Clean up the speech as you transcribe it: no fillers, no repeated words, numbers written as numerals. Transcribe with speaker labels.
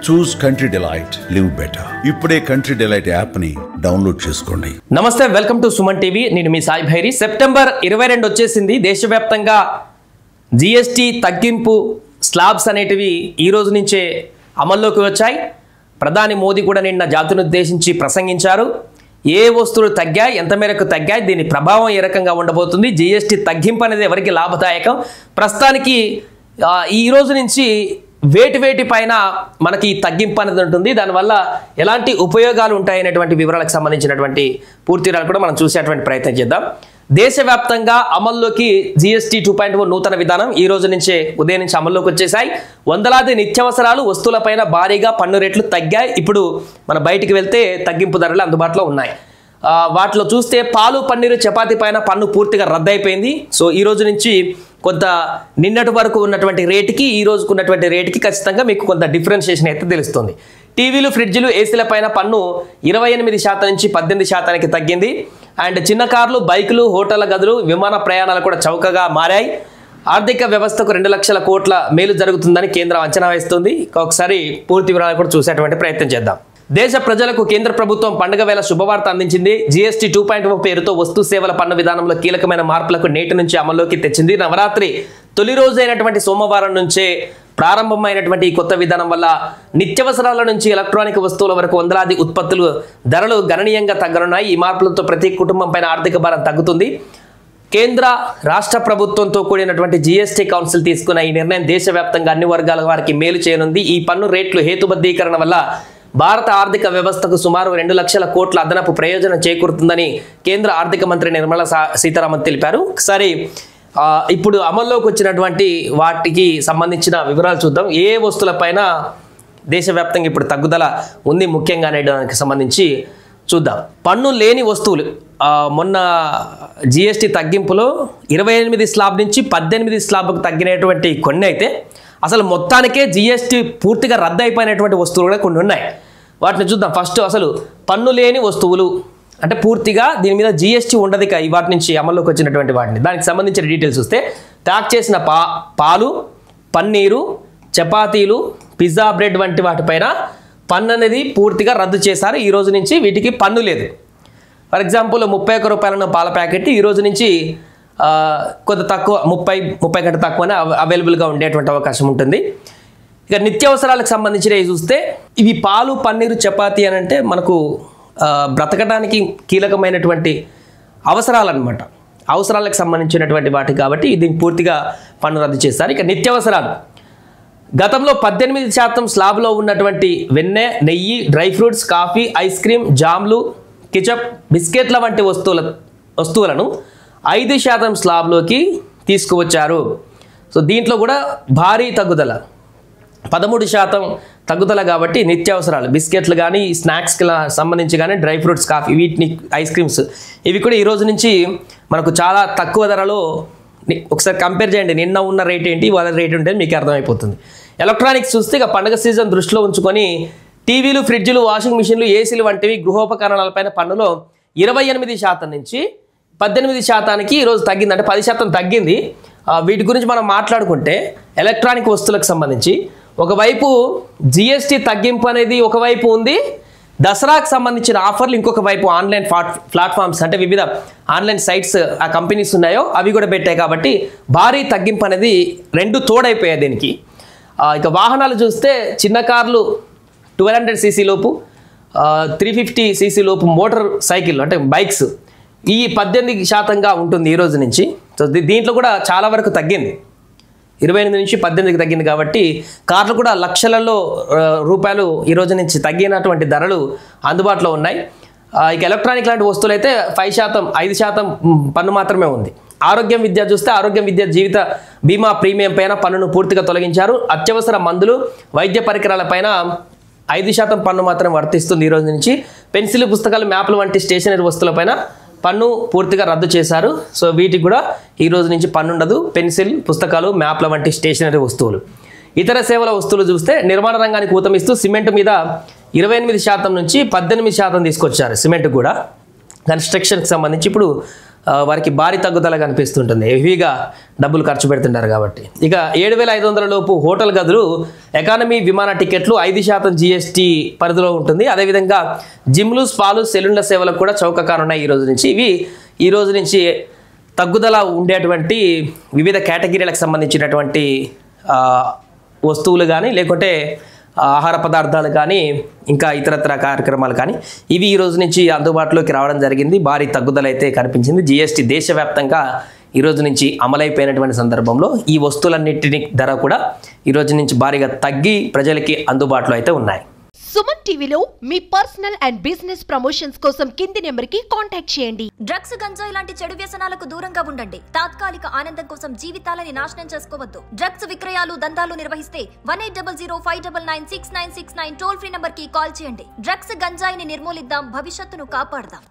Speaker 1: చూస్ country delight, live better. ఇప్పుడే country delight app ని download చేసుకోండి.
Speaker 2: నమస్తే, వెల్కమ్ టు సుమన్ టీవీ. నేను మీ సాయి భైరి. సెప్టెంబర్ 22 వచ్చేసింది. దేశవ్యాప్తంగా జిఎస్టీ తగ్గింపు స్లాబ్స్ అనేటివి ఈ రోజు నుంచే అమల్లోకి వచ్చాయి. ప్రధాని మోదీ కూడా నిన్న జాతిని ఉద్దేశించి ప్రసంగించారు. ఏ వస్తువులు తగ్గాయి, ఎంత మేరకు తగ్గాయి, దీని ప్రభావం ఏ రకంగా ఉండబోతుంది, జిఎస్టీ తగ్గింపు అనేది ఎవరికి లాభదాయకం, ప్రస్తుతానికి ఈ రోజు నుంచి వేటి పైన మనకి తగ్గింపు అనేది ఉంటుంది, దానివల్ల ఎలాంటి ఉపయోగాలు ఉంటాయనేటువంటి వివరాలకు సంబంధించినటువంటి పూర్తి వివరాలు కూడా మనం చూసేటువంటి ప్రయత్నం చేద్దాం. దేశవ్యాప్తంగా అమల్లోకి జిఎస్టీ 2.0 నూతన విధానం ఈ రోజు నుంచే ఉదయం నుంచి అమల్లోకి వచ్చేసాయి. వందలాది నిత్యావసరాలు వస్తువులపైన భారీగా పన్ను రేట్లు తగ్గాయి. ఇప్పుడు మన బయటికి వెళ్తే తగ్గింపు ధరలు అందుబాటులో ఉన్నాయి. వాటిలో చూస్తే పాలు, పన్నీరు, చపాతీ పైన పన్ను పూర్తిగా రద్దయిపోయింది. సో ఈ రోజు నుంచి కొంత నిన్నటి వరకు ఉన్నటువంటి రేటుకి ఈ రోజుకు ఉన్నటువంటి రేటుకి ఖచ్చితంగా మీకు కొంత డిఫరెన్షియేషన్ అయితే తెలుస్తుంది. టీవీలు, ఫ్రిడ్జ్లు, ఏసీల పైన పన్ను 28% నుంచి 18% తగ్గింది. అండ్ చిన్న కార్లు, బైకులు, హోటళ్ల గదులు, విమాన ప్రయాణాలు కూడా చౌకగా మారాయి. ఆర్థిక వ్యవస్థకు 2 లక్షల కోట్ల మేలు జరుగుతుందని కేంద్రం అంచనా వేస్తుంది. ఒకసారి పూర్తి వివరాలు కూడా చూసేటువంటి ప్రయత్నం చేద్దాం. దేశ ప్రజలకు కేంద్ర ప్రభుత్వం పండుగ వేళ శుభవార్త అందించింది. జిఎస్టీ 2.0 పేరుతో వస్తు సేవల పన్ను విధానంలో కీలకమైన మార్పులకు నేటి నుంచి అమల్లోకి తెచ్చింది. నవరాత్రి తొలి రోజు అయినటువంటి సోమవారం నుంచే ప్రారంభమైనటువంటి ఈ కొత్త విధానం వల్ల నిత్యావసరాల నుంచి ఎలక్ట్రానిక్ వస్తువుల వరకు వందలాది ఉత్పత్తులు ధరలు గణనీయంగా తగ్గనున్నాయి. ఈ మార్పులతో ప్రతి కుటుంబం పైన ఆర్థిక భారం తగ్గుతుంది. కేంద్ర రాష్ట్ర ప్రభుత్వంతో కూడినటువంటి జిఎస్టీ కౌన్సిల్ తీసుకున్న ఈ నిర్ణయం దేశవ్యాప్తంగా అన్ని వర్గాల వారికి మేలు చేయనుంది. ఈ పన్ను రేట్లు హేతుబద్ధీకరణ వల్ల భారత ఆర్థిక వ్యవస్థకు సుమారు 2 లక్షల కోట్ల అదనపు ప్రయోజనం చేకూరుతుందని కేంద్ర ఆర్థిక మంత్రి నిర్మలా సీతారామన్ తెలిపారు. ఒకసారి ఇప్పుడు అమల్లోకి వచ్చినటువంటి వాటికి సంబంధించిన వివరాలు చూద్దాం. ఏ వస్తువులపైన దేశవ్యాప్తంగా ఇప్పుడు తగ్గుదల ఉంది ముఖ్యంగా అనే దానికి సంబంధించి చూద్దాం. పన్ను లేని వస్తువులు మొన్న జిఎస్టీ తగ్గింపులో 28 స్లాబ్ నుంచి 18 స్లాబ్కు తగ్గినటువంటి కొన్ని అయితే అసలు మొత్తానికే జిఎస్టీ పూర్తిగా రద్దు అయిపోయినటువంటి వస్తువులు కూడా కొన్ని ఉన్నాయి. వాటిని చూద్దాం. ఫస్ట్ అసలు పన్ను లేని వస్తువులు అంటే పూర్తిగా దీని మీద జిఎస్టీ ఉండదు. వాటి నుంచి అమల్లోకి వచ్చినటువంటి వాటిని దానికి సంబంధించిన డీటెయిల్స్ చూస్తే ప్యాక్ చేసిన పాలు, పన్నీరు, చపాతీలు, పిజ్జా బ్రెడ్ వంటి వాటిపైన పన్ను అనేది పూర్తిగా రద్దు చేశారు. ఈ రోజు నుంచి వీటికి పన్ను లేదు. ఫర్ ఎగ్జాంపుల్ 31 రూపాయల పాల ప్యాకెట్ ఈ రోజు నుంచి కొంత తక్కువ 30 కంటే తక్కువనే అవైలబుల్గా ఉండేటువంటి అవకాశం ఉంటుంది. ఇక నిత్యావసరాలకు సంబంధించినవి చూస్తే ఇవి పాలు, పన్నీరు, చపాతీ అని అంటే మనకు బ్రతకడానికి కీలకమైనటువంటి అవసరాలన్నమాట. అవసరాలకు సంబంధించినటువంటి వాటి కాబట్టి దీన్ని పూర్తిగా పన్ను రద్దు చేస్తారు. ఇక నిత్యావసరాలు గతంలో 18% స్లాబ్లో ఉన్నటువంటి వెన్నె, నెయ్యి, dry fruits, coffee, ice cream, జామ్లు, కెచప్, బిస్కెట్ల వంటి వస్తువులను 5% స్లాబ్లోకి తీసుకువచ్చారు. సో దీంట్లో కూడా భారీ తగ్గుదల, 13% తగ్గుదల. కాబట్టి నిత్యావసరాలు బిస్కెట్లు కానీ, స్నాక్స్కి సంబంధించి కానీ, డ్రై ఫ్రూట్స్, కాఫీ, వీటిని ఐస్ క్రీమ్స్ ఇవి కూడా ఈ రోజు నుంచి మనకు చాలా తక్కువ ధరలో ఒకసారి కంపేర్ చేయండి. నిన్న ఉన్న రేట్ ఏంటి, వాళ్ళ రేట్ ఉంటే మీకు అర్థమైపోతుంది. ఎలక్ట్రానిక్స్ చూస్తే ఇక పండుగ సీజన్ దృష్టిలో ఉంచుకొని టీవీలు, ఫ్రిడ్జ్లు, వాషింగ్ మిషన్లు, ఏసీలు వంటివి గృహోపకరణాలపైన పన్నులో 28% నుంచి 18% ఈరోజు తగ్గింది. అంటే 10% తగ్గింది. వీటి గురించి మనం మాట్లాడుకుంటే ఎలక్ట్రానిక్ వస్తువులకు సంబంధించి ఒకవైపు జిఎస్టీ తగ్గింపు అనేది ఒకవైపు ఉంది, దసరాకు సంబంధించిన ఆఫర్లు ఇంకొక వైపు ఆన్లైన్ ప్లాట్ఫామ్స్ అంటే వివిధ ఆన్లైన్ సైట్స్ ఆ కంపెనీస్ ఉన్నాయో అవి కూడా పెట్టాయి. కాబట్టి భారీ తగ్గింపు అనేది రెండు తోడైపోయాయి దీనికి. ఇక వాహనాలు చూస్తే చిన్న కార్లు 1200 cc లోపు, 350 cc లోపు మోటార్ సైకిల్ అంటే బైక్స్ ఈ 18% ఉంటుంది ఈ రోజు నుంచి. సో దీంట్లో కూడా చాలా వరకు తగ్గింది, 28 నుంచి 18కి తగ్గింది. కాబట్టి కార్లు కూడా లక్షలలో రూపాయలు ఈ రోజు నుంచి తగ్గినటువంటి ధరలు అందుబాటులో ఉన్నాయి. ఇక ఎలక్ట్రానిక్ లాంటి వస్తువులు అయితే 5% పన్ను మాత్రమే ఉంది. ఆరోగ్యం, విద్య చూస్తే ఆరోగ్యం, విద్య, జీవిత బీమా ప్రీమియం పైన పన్నును పూర్తిగా తొలగించారు. అత్యవసర మందులు, వైద్య పరికరాల పైన 5% పన్ను మాత్రం వర్తిస్తుంది ఈ రోజు నుంచి. పెన్సిల్, పుస్తకాలు, మ్యాప్లు వంటి స్టేషనరీ వస్తువులపైన పన్ను పూర్తిగా రద్దు చేశారు. సో వీటికి కూడా ఈ రోజు నుంచి పన్ను ఉండదు. పెన్సిల్, పుస్తకాలు, మ్యాప్ల వంటి స్టేషనరీ వస్తువులు. ఇతర సేవల వస్తువులు చూస్తే నిర్మాణ రంగానికి ఊతమిస్తూ సిమెంట్ మీద 28% నుంచి 18% తీసుకొచ్చారు. సిమెంట్ కూడా కన్స్ట్రక్షన్కి సంబంధించి ఇప్పుడు వారికి భారీ తగ్గుదల కనిపిస్తుంటుంది, హెవీగా డబ్బులు ఖర్చు పెడుతుంటారు కాబట్టి. ఇక 7,500 లోపు హోటల్ గదులు, ఎకానమీ విమాన టికెట్లు 5% జీఎస్టీ పరిధిలో ఉంటుంది. అదేవిధంగా జిమ్లు, స్పాలు, సెలూన్ల సేవలకు కూడా చౌక కానున్నాయి ఈ రోజు నుంచి. ఇవి ఈ రోజు నుంచి తగ్గుదల ఉండేటువంటి వివిధ కేటగిరీలకు సంబంధించినటువంటి వస్తువులు కానీ, లేకుంటే ఆహార పదార్థాలు కానీ, ఇంకా ఇతరత్ర కార్యక్రమాలు కానీ ఇవి ఈ రోజు నుంచి అందుబాటులోకి రావడం జరిగింది. భారీ తగ్గుదల అయితే కనిపించింది. జీఎస్టీ దేశవ్యాప్తంగా ఈ రోజు నుంచి అమలైపోయినటువంటి సందర్భంలో ఈ వస్తువులన్నింటినీ ధర కూడా ఈ రోజు నుంచి భారీగా తగ్గి ప్రజలకి అందుబాటులో అయితే ఉన్నాయి.
Speaker 3: సుమన్ టీవీలో మీ పర్సనల్ అండ్ బిజినెస్ ప్రమోషన్స్ కోసం కింది నెంబర్కి కాంటాక్ట్ చేయండి.
Speaker 4: డ్రగ్స్, గంజాయి లాంటి చెడు వ్యసనాలకు దూరంగా ఉండండి. తాత్కాలిక ఆనందం కోసం జీవితాలని నాశనం చేసుకోవద్దు. డ్రగ్స్ విక్రయాలు, దందాలు నిర్వహిస్తే 1800-599-6969 టోల్ ఫ్రీ నంబర్ కి కాల్ చేయండి. డ్రగ్స్, గంజాయిని నిర్మూలిద్దాం, భవిష్యత్తును కాపాడదాం.